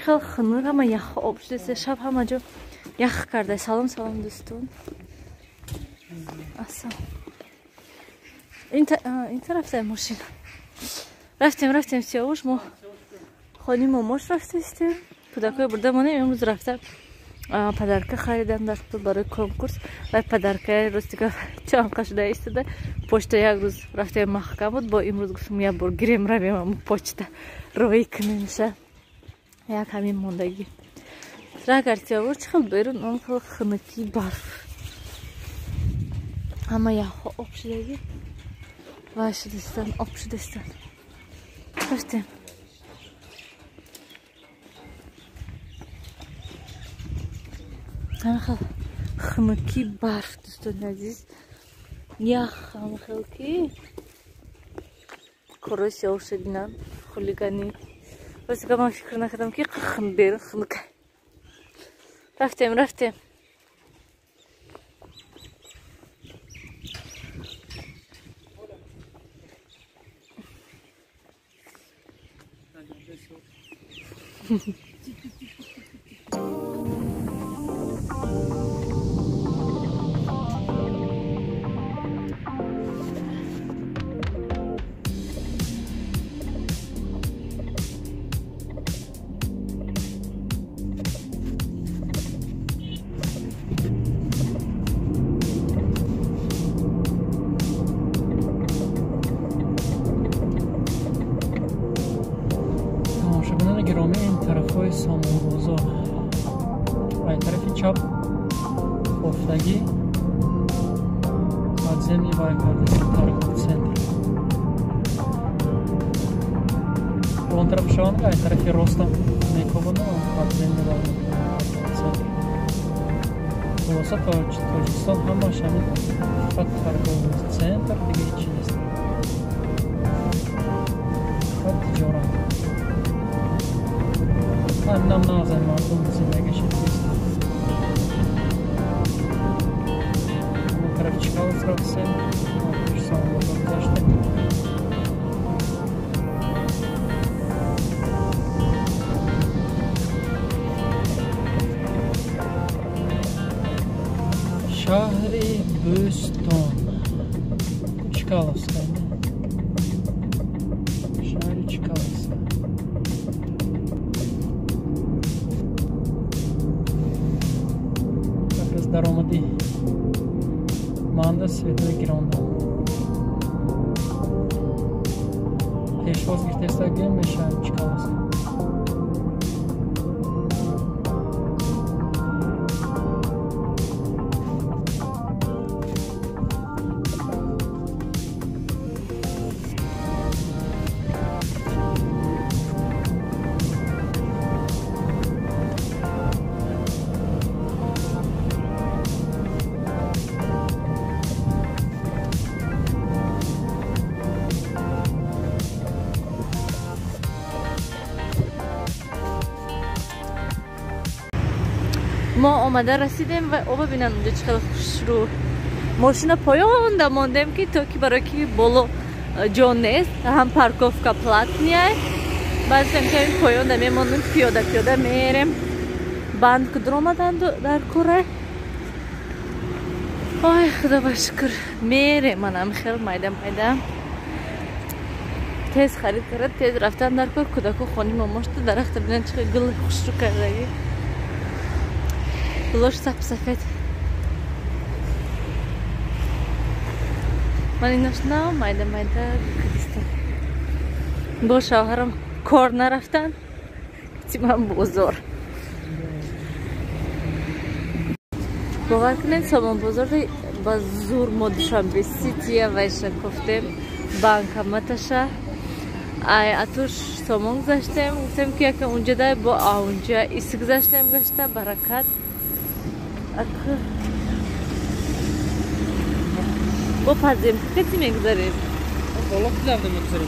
خیلی خنک اما یخ آب شده شب همه جا یخ کرده. سلام سلام دوستان. اصلا این طرف ده ماشین رفتیم سیاوش ما خانی ماماش رفتیم پدرکای برده مانه. امروز رفتم پدرکه خریدم در برای کنکورس و پدرکه راستی که چانقه شده ایستاده پشت یک روز رفتیم محکم بود با امروز گفتم یک بار گیریم رویم پشت روی کنیم شه یک همین موندگی را گرتی آور چه خیلی بیرون اون خیلی خنکی برف همه یک ها آب شدگی و شدستان آب شدستان رفتیم همه خیلی خنکی برف دوستان عزیز یخ همه خیلی کروسی آور شدینم خلیگانی بس که من فکر نکردم که خم بیرون خنک رفتیم سامان‌بازار و طرف چپ افتادی مغزنی و ترکات سنتر اون طرف شان که طرف راستم میکوبونه مغزنی و ترکات سنتر واسه تاجیکستان هم شامل فقط ترکات سنتر دیگه هیچی نیست فقط تجارت annem nazar mardum zindagi shirkis bu taraf chiqal srafsen son bo'lib shahri Bo'ston Chkalovskaya shahri Chkalovskaya даромади манда светои гиронда пешвоз гиртеста гем мешаем чикалас ما آمده رسیدیم و او ببینن اونجا چقدر خوش رو ماشین پایان دماندیم که تا که برای که بالا جان نیست هم پارکوفکا платная بعد هم که این پایان دمیمونیم پیاده میریم بند که درآمدن در کوره آی خدا بشکر میریم منم خیلی میدم تیز خرید کرد تیز رفتن در کور کودکو خانی ماماش تو درخت ببینن چقدر گل خوش رو کرده گلوش سفید من ایناش میده کدیستم با شوهرم کار نرفتن من بازار باور کنید سامان بازار با زور مدشان به سیتیه ویشن کفتیم بانکامتشه اتوش سامان گذاشتیم گفتیم که اونجا ده با اونجا ایسی گذاشتیم گشته برکت با پذیم کتی میگذاریم بالا کلافده میگذاریم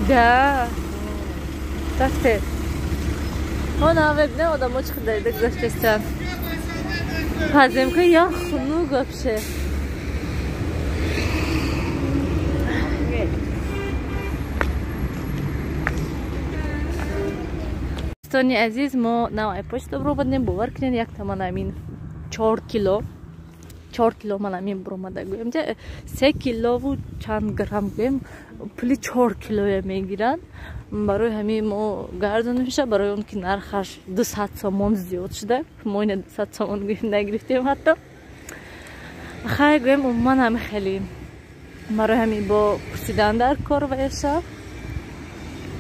ده رفته اون آوه بینه آدم ها چخ دایده گذاشتستم پذیم که یا خونو گفشه دوستانی عزیز ما نوع پشت برو بدیم باور کنین یک تمن امین 4 کیلو من امین برو مده گویم 3 کیلو و چند گرم گویم پلی 4 کیلو میگیرن برای همین ما گردن میشه برای اون که نرخش 200 سومون زیاد شده ما این 200 سومون گویم نگرفتیم حتی خیلی گویم من هم خیلی برای همین با پرسیدن در کار و ایسا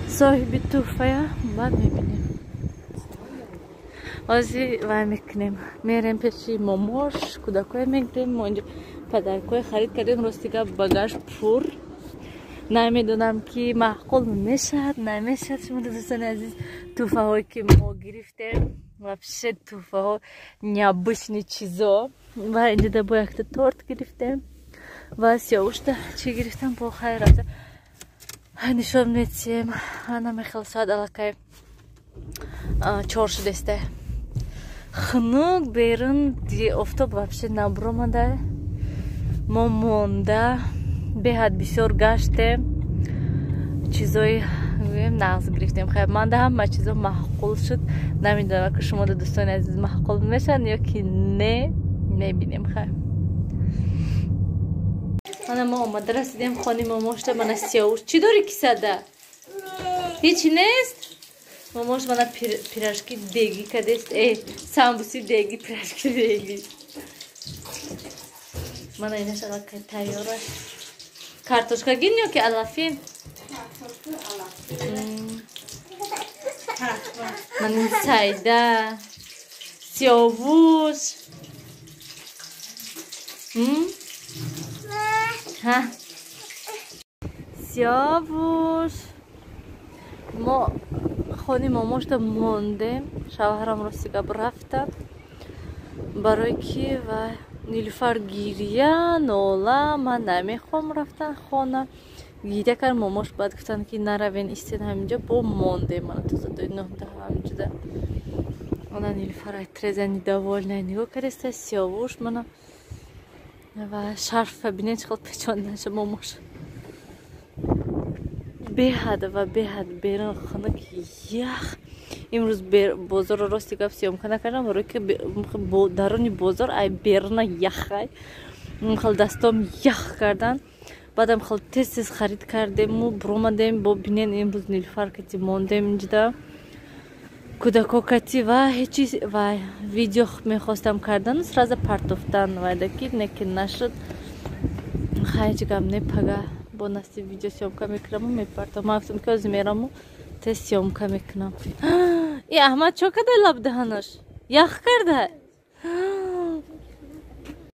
صاحبی توفه بعد میبینیم بازی وای میکنیم میریم پیشی ماماش کودکای میگیریم ما اینجا پدرکای خرید کردیم راستی باگاش پر نمیدونم که معقول میشد نمیشد شما دوستان عزیز توفه هایی که ما گرفتیم вообще توفه ها необычные چیزا و اینجا با یک تورت گرفتیم و سیاوشتا چی گرفتم با خیر رفته نشون میدیم انا میخیل ساعت علاقه 4 شدسته خنوک بیرون دی افتاب вообще نبرومده ما مونده بهد بسیار گشته چیزای نغز گرفتیم خیلی مانده همه چیزا محقول شد نمیدونم که شما دوستان عزیز محقول میشن یا که نه میبینیم خیلی ما آمده رسیدیم خانه ماماشتا من سیاوش چی داری کساده؟ هیچی نیست؟ ماماش من پیراشکی دیگی کدست سامبوسی دیگی پیراشکی دیگی من اینش علاقه تیاره کارتوشکا گینیو که علافین من این سایده سیاوش ها سیاوش ما خانه ماماش تا موندیم شوهرم رو سیگاب رفتم برای که و نیلوفر گیریه نولا من نمیخوام رفتن خانه گیریه کردم ماماش باید گفتن که نروین ایستین همینجا با مونده من تازه 2 همینجا ده انا نیلوفر اترزنی دوال نگاه کرده سیاوش من و شرف بینه چقدر پیچاندنش ماماش بهد و بهد بیرون خانه که یخ امروز بازار رو راستی گفت سیام کنه کردم برای که درونی بازار ای بیرون یخه خیلی دستام یخ کردن بعدم خیلی تیز خرید کردیم و برومدیم با بینین امروز نیلوفر کتی موندیم اینجا کودکا کتی و هیچی و ویدیو میخواستم کردن سراز پرتفتن و دکی نکن نشد خیلی گم نپگه با نستی ویدیو سیامکا میکنم و میپرتم ما گفتم که از میرم و تست سیامکا میکنم ای احمد چو کده لب دهنش یخ کرده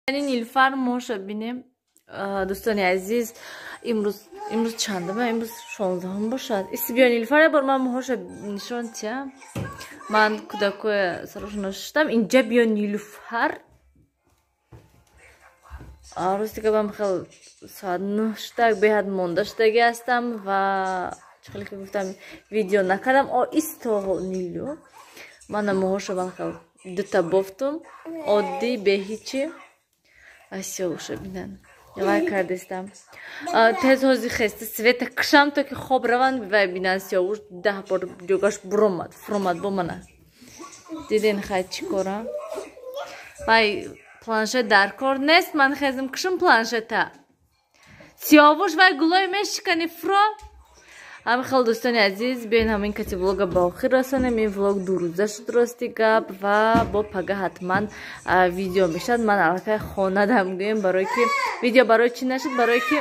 یعنی نیلوفر ماشو بینیم دوستان عزیز امروز چنده من امروز 16 هم باشد ایسی بیا نیلوفر بار من موهاشو نشون تیم من کودکوی سرش نشستم اینجا بیا نیلوفر روزی که من خیلی ساعت 9 بهت مونداشتگی هستم و چخیلی که گفتم ویدیو نکردم ایستا نیلو من موهاشو من خیلی 2 تا بافتم عادی به هیچی سیاوشو بینن وای کردستم تیز هازی خسته سویت کشم تا که خواب روان و بینن سیاوش 10 بار جوگاش فرومد با منه دیدین خیلی چی کارم وای پلانشت در کار نیست من خیزم کشم پلانشته سیاوش وای گلای میشکنی فرو همه خیلی دوستان عزیز بیاین همین کتی ولاغ با آخر رسانم این ولاغ 2 روزه شد راستی گپ و با پگه حتما ویدیو میشد من علاقه خانه دم گویم برای که ویدیو برای چی نشد برای که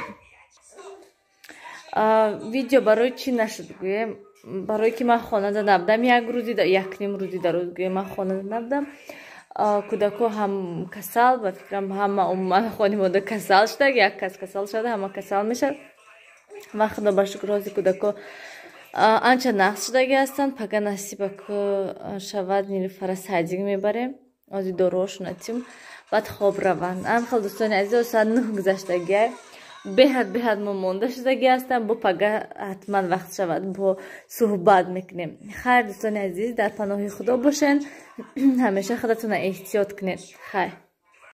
ویدیو برای چی نشد گویم برای که من خانه دا نبدم یک نیم روزی در روز گویم من خانه دا نبدم کودکو هم کسل و فکرم همه خانی ماده کسل شده یک کس کسل شده همه کسل میشد و خدا با شکر روزی کودکو آنچه نقص شدگی هستند پگه نصیبه که شود نیلوفر سایدیگ میبریم از داروش نتیم بعد خواب روند هم خیلی دوستان عزیز ساعت 9 گذشتگی بهد ما مونده شدگی هستن با پگه حتما وقت شود با صحبت میکنیم خیر دوستان عزیز در پناه خدا باشین همیشه خودتون احتیاط کنید خیر